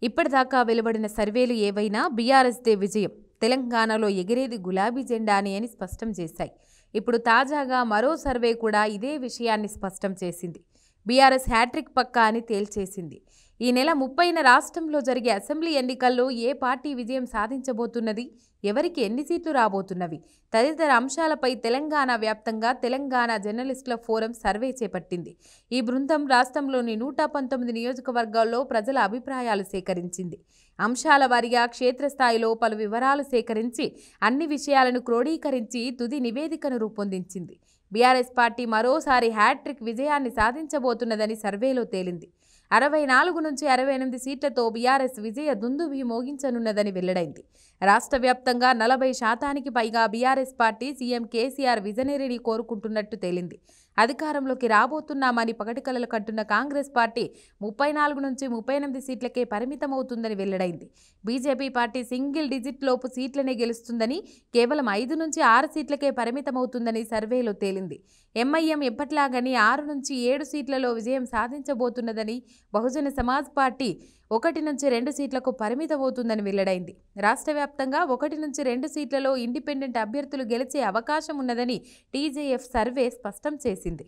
ఇప్పటిదాకా వెలువడిన సర్వేలు ఏవైనా బీఆర్ఎస్దే విజయం, తెలంగాణలో ఎగిరేది గులాబీ జెండాని అని స్పష్టం చేశాయి. ఇప్పుడు తాజాగా మరో సర్వే కూడా ఇదే విషయాన్ని స్పష్టం చేసింది. బీఆర్ఎస్ హ్యాట్రిక్ పక్కా అని తేల్చేసింది. ఈ నెల 30న రాష్ట్రంలో జరిగే అసెంబ్లీ ఎన్నికల్లో ఏ పార్టీ విజయం సాధించబోతున్నది, ఎవరికి ఎన్ని సీట్లు రాబోతున్నవి తదితర అంశాలపై తెలంగాణ వ్యాప్తంగా తెలంగాణ జర్నలిస్టుల ఫోరం సర్వే చేపట్టింది. ఈ బృందం రాష్ట్రంలోని 119 నియోజకవర్గాల్లో ప్రజల అభిప్రాయాలు సేకరించింది. అంశాల వారీగా క్షేత్రస్థాయిలో పలు వివరాలు సేకరించి అన్ని విషయాలను క్రోడీకరించి తుది నివేదికను రూపొందించింది. బీఆర్ఎస్ పార్టీ మరోసారి హ్యాట్రిక్ విజయాన్ని సాధించబోతున్నదని సర్వేలో తేలింది. 64 నుంచి 68 సీట్లతో బీఆర్ఎస్ విజయ దుందుభి మోగించనున్నదని వెల్లడైంది. రాష్ట్ర వ్యాప్తంగా 40% పైగా బీఆర్ఎస్ పార్టీ సీఎం కేసీఆర్ విజనరీని కోరుకుంటున్నట్టు తేలింది. అధికారంలోకి రాబోతున్నామని పగటికలలు కంటున్న కాంగ్రెస్ పార్టీ 34 నుంచి 38 సీట్లకే పరిమితమవుతుందని వెల్లడైంది. బీజేపీ పార్టీ సింగిల్ డిజిట్ లోపు సీట్లనే గెలుస్తుందని, కేవలం 5 నుంచి 6 సీట్లకే పరిమితమవుతుందని సర్వేలో తేలింది. ఎంఐఎం ఎప్పట్లాగని 6 నుంచి 7 సీట్లలో విజయం సాధించబోతున్నదని, బహుజన సమాజ్ పార్టీ 1 నుంచి 2 సీట్లకు పరిమితమవుతుందని వెల్లడైంది. రాష్ట్ర వ్యాప్తంగా 1 నుంచి 2 సీట్లలో ఇండిపెండెంట్ అభ్యర్థులు గెలిచే అవకాశం ఉన్నదని టీజేఎఫ్ సర్వే స్పష్టం చేసింది.